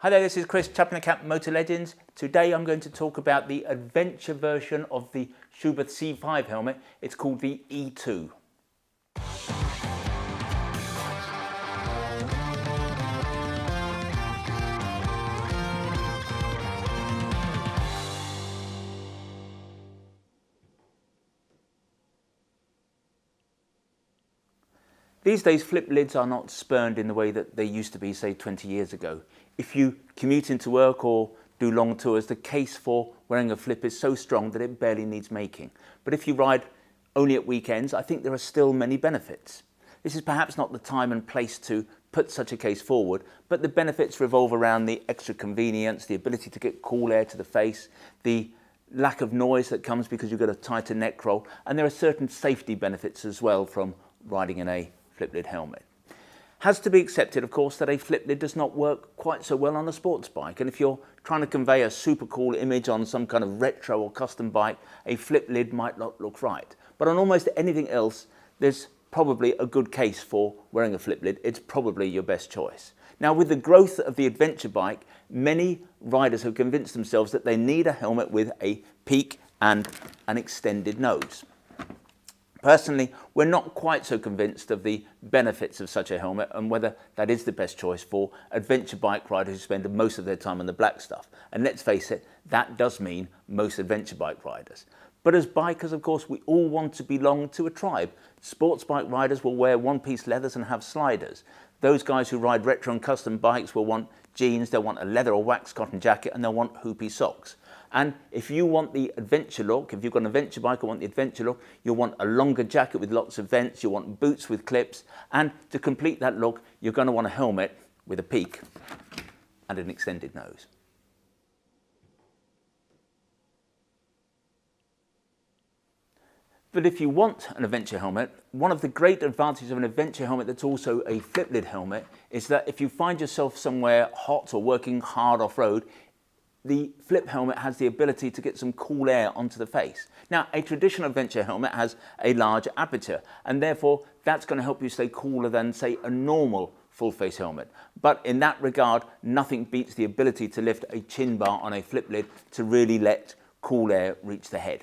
Hi there, this is Chris, Chaplain Cap Moto Legends. Today I'm going to talk about the adventure version of the Schuberth C5 helmet. It's called the E2. These days, flip lids are not spurned in the way that they used to be, say, 20 years ago. If you commute into work or do long tours, the case for wearing a flip is so strong that it barely needs making. But if you ride only at weekends, I think there are still many benefits. This is perhaps not the time and place to put such a case forward, but the benefits revolve around the extra convenience, the ability to get cool air to the face, the lack of noise that comes because you've got a tighter neck roll, and there are certain safety benefits as well from riding in a flip lid helmet. Has to be accepted, of course, that a flip lid does not work quite so well on a sports bike, and if you're trying to convey a super cool image on some kind of retro or custom bike, a flip lid might not look right. But on almost anything else, there's probably a good case for wearing a flip lid. It's probably your best choice. Now, with the growth of the adventure bike, many riders have convinced themselves that they need a helmet with a peak and an extended nose. Personally, we're not quite so convinced of the benefits of such a helmet and whether that is the best choice for adventure bike riders who spend most of their time on the black stuff. And let's face it, that does mean most adventure bike riders. But as bikers, of course, we all want to belong to a tribe. Sports bike riders will wear one-piece leathers and have sliders. Those guys who ride retro and custom bikes will want jeans, they'll want a leather or wax cotton jacket, and they'll want hoopy socks. And if you want the adventure look, if you've got an adventure bike and want the adventure look, you'll want a longer jacket with lots of vents, you'll want boots with clips, and to complete that look, you're going to want a helmet with a peak and an extended nose. But if you want an adventure helmet, one of the great advantages of an adventure helmet that's also a flip lid helmet is that if you find yourself somewhere hot or working hard off-road, the flip helmet has the ability to get some cool air onto the face. Now, a traditional adventure helmet has a large aperture, and therefore that's going to help you stay cooler than, say, a normal full-face helmet. But in that regard, nothing beats the ability to lift a chin bar on a flip lid to really let cool air reach the head.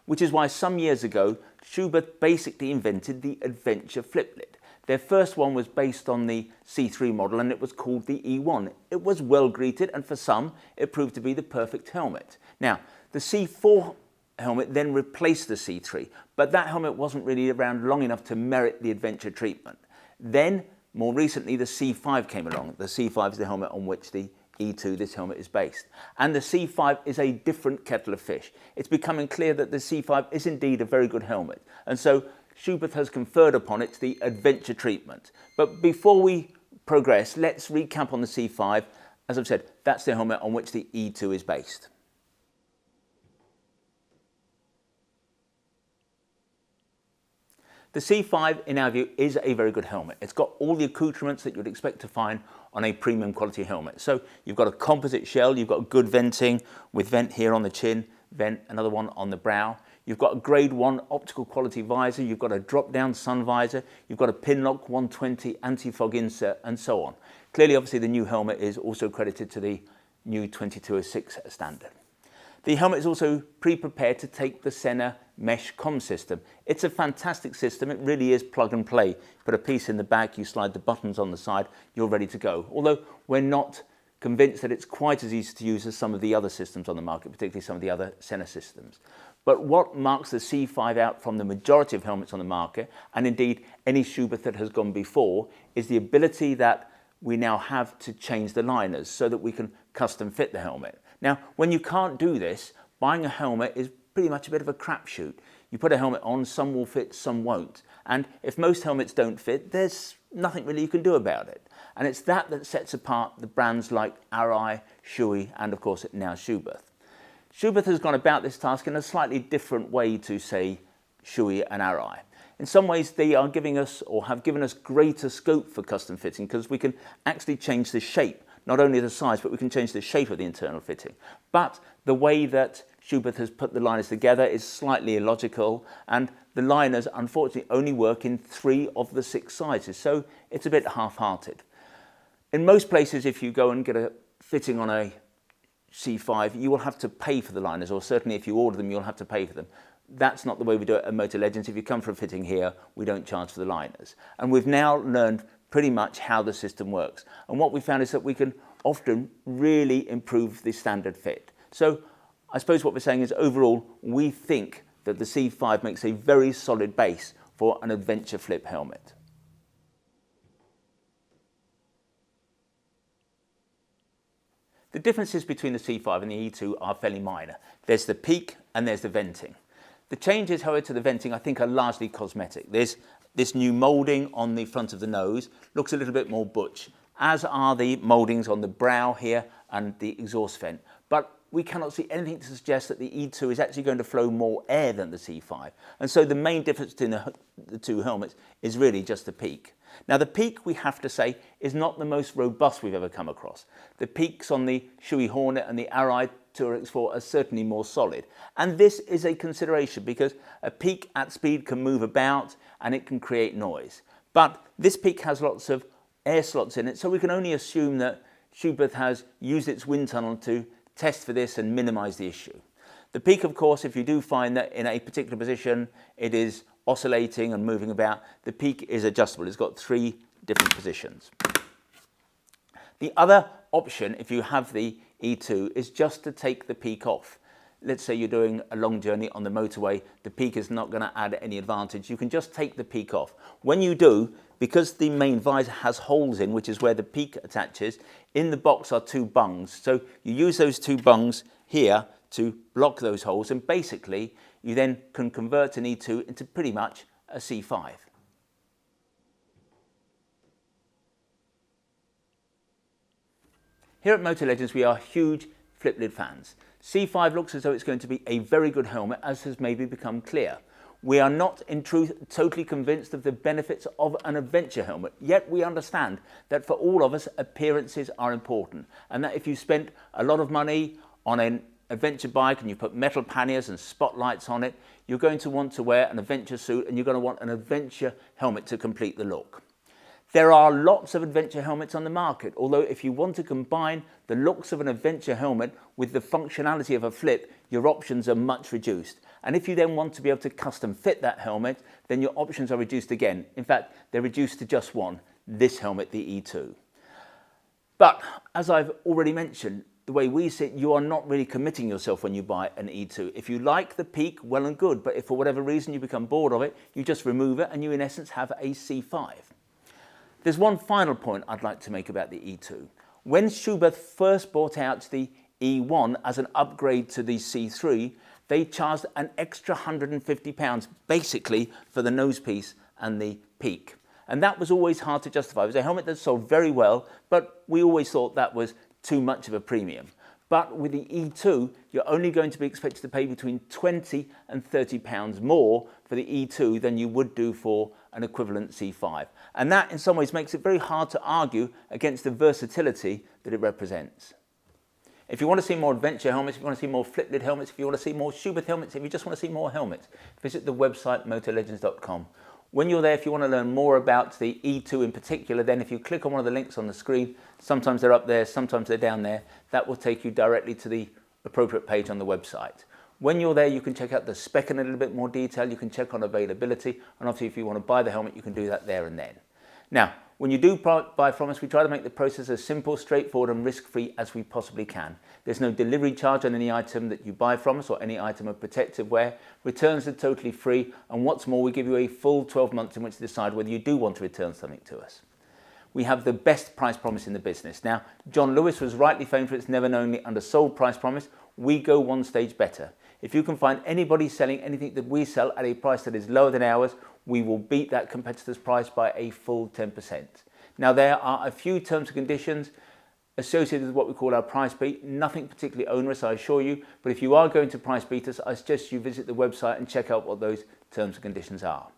Which is why some years ago, Schubert basically invented the adventure flip lid. Their first one was based on the C3 model and it was called the E1. It was well greeted and for some it proved to be the perfect helmet. Now, the C4 helmet then replaced the C3, but that helmet wasn't really around long enough to merit the adventure treatment. Then, more recently, the C5 came along. The C5 is the helmet on which the E2, this helmet, is based. And the C5 is a different kettle of fish. It's becoming clear that the C5 is indeed a very good helmet. And so Schuberth has conferred upon it the adventure treatment. But before we progress, let's recap on the C5. As I've said, that's the helmet on which the E2 is based. The C5, in our view, is a very good helmet. It's got all the accoutrements that you'd expect to find on a premium quality helmet. So you've got a composite shell, you've got good venting with vent here on the chin, vent, another one on the brow. You've got a grade 1 optical quality visor, you've got a drop-down sun visor, you've got a Pinlock 120 anti-fog insert, and so on. Clearly, obviously, the new helmet is also credited to the new 2206 standard. The helmet is also pre-prepared to take the Sena mesh comm system. It's a fantastic system. It really is plug and play. Put a piece in the back, you slide the buttons on the side, you're ready to go. Although we're not convinced that it's quite as easy to use as some of the other systems on the market, particularly some of the other Sena systems. But what marks the C5 out from the majority of helmets on the market, and indeed any Schuberth that has gone before, is the ability that we now have to change the liners so that we can custom fit the helmet. Now, when you can't do this, buying a helmet is pretty much a bit of a crapshoot. You put a helmet on, some will fit, some won't. And if most helmets don't fit, there's nothing really you can do about it. And it's that that sets apart the brands like Arai, Shui, and of course now Schuberth. Schuberth has gone about this task in a slightly different way to, say, Shui and Arai. In some ways, they are giving us, or have given us, greater scope for custom fitting because we can actually change the shape. Not only the size, but we can change the shape of the internal fitting. But the way that Schuberth has put the liners together is slightly illogical, and the liners unfortunately only work in 3 of the 6 sizes, so it's a bit half-hearted. In most places, if you go and get a fitting on a C5, you will have to pay for the liners, or certainly if you order them, you'll have to pay for them. That's not the way we do it at Moto Legends. If you come for a fitting here, we don't charge for the liners. And we've now learned pretty much how the system works. And what we found is that we can often really improve the standard fit. So I suppose what we're saying is overall, we think that the C5 makes a very solid base for an adventure flip helmet. The differences between the C5 and the E2 are fairly minor. There's the peak and there's the venting. The changes, however, to the venting I think are largely cosmetic. There's this new moulding on the front of the nose, looks a little bit more butch, as are the mouldings on the brow here and the exhaust vent. But we cannot see anything to suggest that the E2 is actually going to flow more air than the C5. And so the main difference between the two helmets is really just the peak. Now the peak, we have to say, is not the most robust we've ever come across. The peaks on the Schuberth Hornet and the Arai Tour X4 are certainly more solid. And this is a consideration because a peak at speed can move about and it can create noise. But this peak has lots of air slots in it, so we can only assume that Schuberth has used its wind tunnel to test for this and minimize the issue. The peak, of course, if you do find that in a particular position it is oscillating and moving about, the peak is adjustable. It's got 3 different positions. The other option, if you have the E2, is just to take the peak off. Let's say you're doing a long journey on the motorway, the peak is not going to add any advantage. You can just take the peak off. When you do, because the main visor has holes in, which is where the peak attaches, in the box are 2 bungs. So you use those 2 bungs here to block those holes, and basically you then can convert an E2 into pretty much a C5. Here at Moto Legends we are huge flip lid fans. C5 looks as though it's going to be a very good helmet, as has maybe become clear. We are not in truth totally convinced of the benefits of an adventure helmet, yet we understand that for all of us appearances are important, and that if you spent a lot of money on an adventure bike and you put metal panniers and spotlights on it, you're going to want to wear an adventure suit and you're going to want an adventure helmet to complete the look. There are lots of adventure helmets on the market, although if you want to combine the looks of an adventure helmet with the functionality of a flip, your options are much reduced. And if you then want to be able to custom fit that helmet, then your options are reduced again. In fact, they're reduced to just one, this helmet, the E2. But as I've already mentioned, the way we see it, you are not really committing yourself when you buy an E2. If you like the peak, well and good, but if for whatever reason you become bored of it, you just remove it and you in essence have a C5. There's one final point I'd like to make about the E2. When Schuberth first brought out the E1 as an upgrade to the C3, they charged an extra £150 basically for the nose piece and the peak. And that was always hard to justify. It was a helmet that sold very well, but we always thought that was too much of a premium. But with the E2, you're only going to be expected to pay between £20 and £30 more for the E2 than you would do for an equivalent C5. And that in some ways makes it very hard to argue against the versatility that it represents. If you want to see more adventure helmets, if you want to see more flip lid helmets, if you want to see more Schuberth helmets, if you just want to see more helmets, visit the website motolegends.com. When you're there, if you want to learn more about the E2 in particular, then if you click on one of the links on the screen, sometimes they're up there, sometimes they're down there, that will take you directly to the appropriate page on the website. When you're there, you can check out the spec in a little bit more detail, you can check on availability, and obviously if you want to buy the helmet, you can do that there and then. Now, when you do buy from us, we try to make the process as simple, straightforward and risk-free as we possibly can. There's no delivery charge on any item that you buy from us or any item of protective wear. Returns are totally free, and what's more, we give you a full 12 months in which to decide whether you do want to return something to us. We have the best price promise in the business. Now, John Lewis was rightly famed for its never knownly undersold price promise. We go one stage better. If you can find anybody selling anything that we sell at a price that is lower than ours, we will beat that competitor's price by a full 10%. Now, there are a few terms and conditions associated with what we call our price beat. Nothing particularly onerous, I assure you, but if you are going to price beat us, I suggest you visit the website and check out what those terms and conditions are.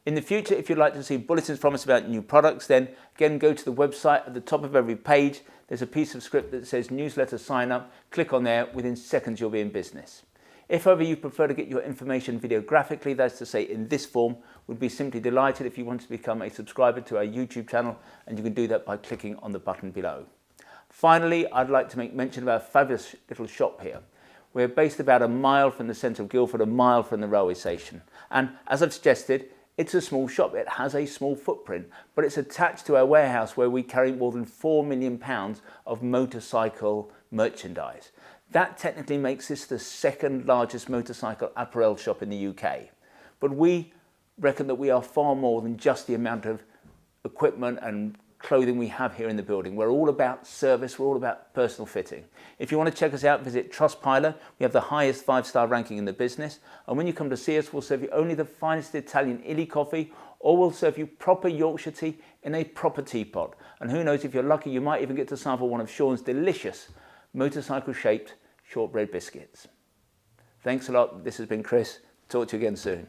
In the future, if you'd like to see bulletins from us about new products, then again, go to the website. At the top of every page, there's a piece of script that says newsletter sign up. Click on there, within seconds you'll be in business. If however you prefer to get your information videographically, that's to say in this form, we'd be simply delighted if you want to become a subscriber to our YouTube channel, and you can do that by clicking on the button below. Finally, I'd like to make mention of our fabulous little shop here. We're based about a mile from the centre of Guildford, a mile from the railway station. And as I've suggested, it's a small shop. It has a small footprint, but it's attached to our warehouse where we carry more than £4 million of motorcycle merchandise. That technically makes this the second largest motorcycle apparel shop in the UK. But we reckon that we are far more than just the amount of equipment and clothing we have here in the building. We're all about service, we're all about personal fitting. If you want to check us out, visit Trustpilot. We have the highest 5-star ranking in the business. And when you come to see us, we'll serve you only the finest Italian illy coffee, or we'll serve you proper Yorkshire tea in a proper teapot. And who knows, if you're lucky, you might even get to sample one of Sean's delicious motorcycle-shaped shortbread biscuits. Thanks a lot. This has been Chris. Talk to you again soon.